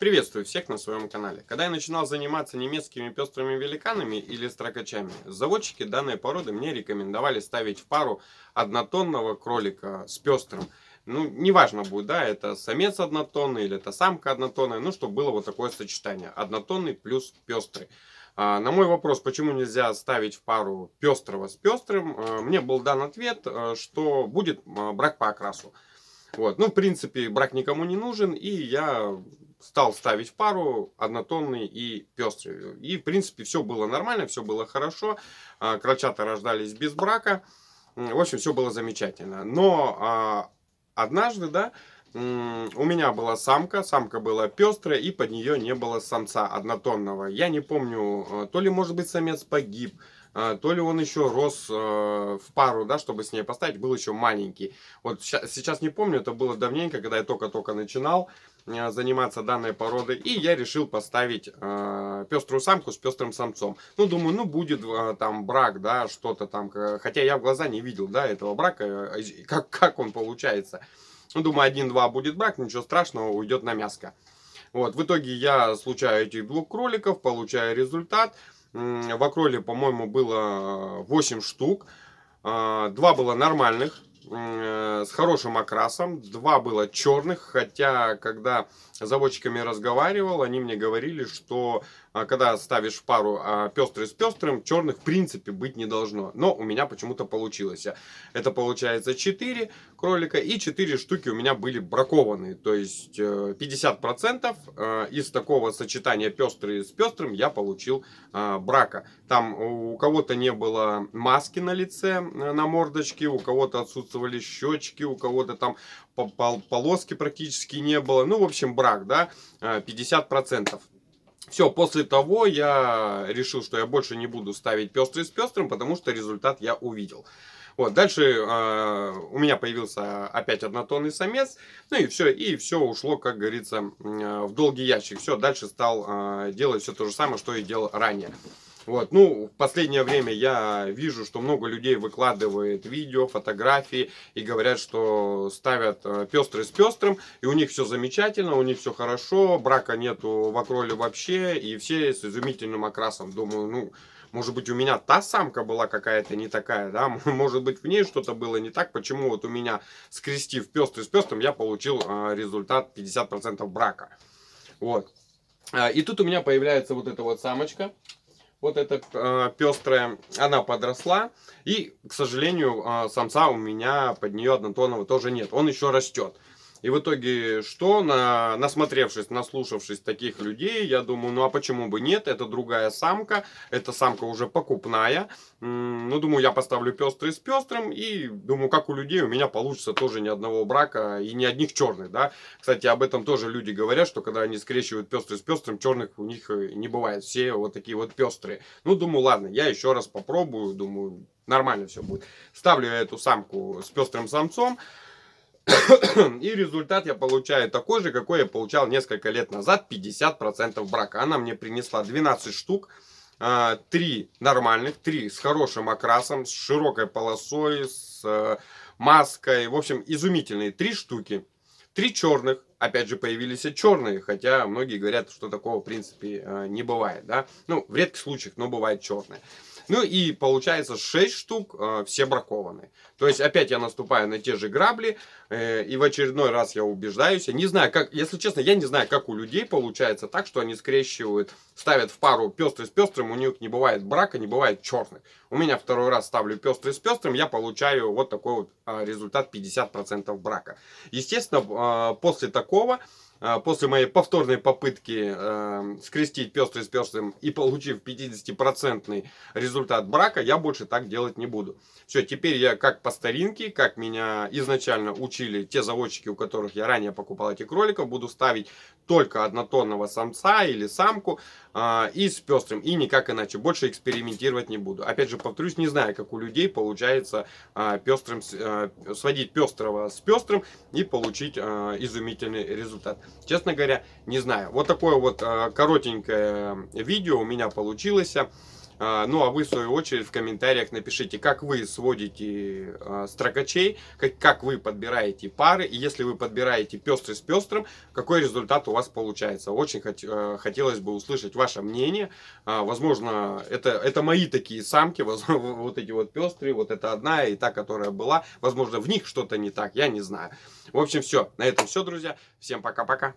Приветствую всех на своем канале. Когда я начинал заниматься немецкими пестрыми великанами или строкачами, заводчики данной породы мне рекомендовали ставить в пару однотонного кролика с пестрым. Ну, неважно будет, да, это самец однотонный или это самка однотонная, ну, чтобы было вот такое сочетание. Однотонный плюс пестрый. На мой вопрос, почему нельзя ставить в пару пестрого с пестрым, мне был дан ответ, что будет брак по окрасу. Вот. Ну, в принципе, брак никому не нужен, и я стал ставить в пару однотонный и пестрый. И, в принципе, все было нормально, все было хорошо. Крольчата рождались без брака. В общем, все было замечательно. Но однажды, да, у меня была самка была пестрая, и под нее не было самца однотонного. Я не помню, то ли, может быть, самец погиб, то ли он еще рос в пару, да, чтобы с ней поставить, был еще маленький. Вот сейчас не помню, это было давненько, когда я только-только начинал заниматься данной породой, и я решил поставить пеструю самку с пестрым самцом. Ну, думаю, ну, будет там брак, да, что-то там, хотя я в глаза не видел, да, этого брака, как он получается. Ну, думаю, один-два будет брак, ничего страшного, уйдет на мяско. Вот, в итоге я случаю этих двух кроликов, получаю результат. В окроле, по-моему, было 8 штук. 2 было нормальных, с хорошим окрасом. 2 было черных, хотя, когда с заводчиками разговаривал, они мне говорили, что когда ставишь в пару пестрый с пестрым, черных в принципе быть не должно. Но у меня почему-то получилось. Это получается 4 кролика, и 4 штуки у меня были бракованные. То есть 50% из такого сочетания пестрый с пестрым я получил брака. Там у кого-то не было маски на лице, на мордочке, у кого-то отсутствовали щечки, у кого-то там полоски практически не было. Ну, в общем, брак, да, 50%. Все, после того я решил, что я больше не буду ставить пестрый с пестрым, потому что результат я увидел. Вот, дальше у меня появился опять однотонный самец, ну и все ушло, как говорится, в долгий ящик. Все, дальше стал делать все то же самое, что и делал ранее. Вот, ну, в последнее время я вижу, что много людей выкладывает видео, фотографии и говорят, что ставят пестрый с пестрым, и у них все замечательно, у них все хорошо, брака нету в окроле вообще, и все с изумительным окрасом. Думаю, ну, может быть, у меня та самка была какая-то не такая, да, может быть, в ней что-то было не так, почему вот у меня, скрестив пестрый с пестрым, я получил результат 50% брака. Вот. И тут у меня появляется вот эта вот самочка. Вот эта пестрая, она подросла. И, к сожалению, самца у меня под нее однотонного тоже нет. Он еще растет. И в итоге что? Насмотревшись, наслушавшись таких людей, я думаю, ну а почему бы нет? Это другая самка. Эта самка уже покупная. Ну, думаю, я поставлю пестрый с пестрым. И думаю, как у людей, у меня получится тоже ни одного брака и ни одних черных, да. Кстати, об этом тоже люди говорят, что когда они скрещивают пестрый с пестрым, черных у них не бывает. Все вот такие вот пестрые. Ну, думаю, ладно, я еще раз попробую. Думаю, нормально все будет. Ставлю я эту самку с пестрым самцом. И результат я получаю такой же, какой я получал несколько лет назад, 50% брака. Она мне принесла 12 штук, 3 нормальных, 3 с хорошим окрасом, с широкой полосой, с маской. В общем, изумительные 3 штуки. 3 черных, опять же, появились и черные, хотя многие говорят, что такого в принципе не бывает, да. Ну, в редких случаях, но бывает черные. Ну и получается 6 штук, все бракованные. То есть опять я наступаю на те же грабли, и в очередной раз я убеждаюсь. Я не знаю, как, если честно, я не знаю, как у людей получается так, что они скрещивают, ставят в пару пестрый с пестрым, у них не бывает брака, не бывает черных. У меня второй раз ставлю пестрый с пестрым, я получаю вот такой вот результат 50% брака. Естественно, после такого, после моей повторной попытки скрестить пестрый с пестрым и получив 50% результат брака, я больше так делать не буду. Все, теперь я как по старинке, как меня изначально учили те заводчики, у которых я ранее покупал этих кроликов, буду ставить только однотонного самца или самку и с пестрым, и никак иначе. Больше экспериментировать не буду. Опять же, повторюсь, не знаю, как у людей получается пестрым, сводить пестрого с пестрым и получить изумительный результат. Честно говоря, не знаю. Вот такое вот коротенькое видео у меня получилось. Ну, а вы, в свою очередь, в комментариях напишите, как вы сводите строкачей, как вы подбираете пары, и если вы подбираете пестрый с пестрым, какой результат у вас получается. Очень хотелось бы услышать ваше мнение. Возможно, это мои такие самки, вот эти вот пестрые, вот это одна и та, которая была. Возможно, в них что-то не так, я не знаю. В общем, все. На этом все, друзья. Всем пока-пока.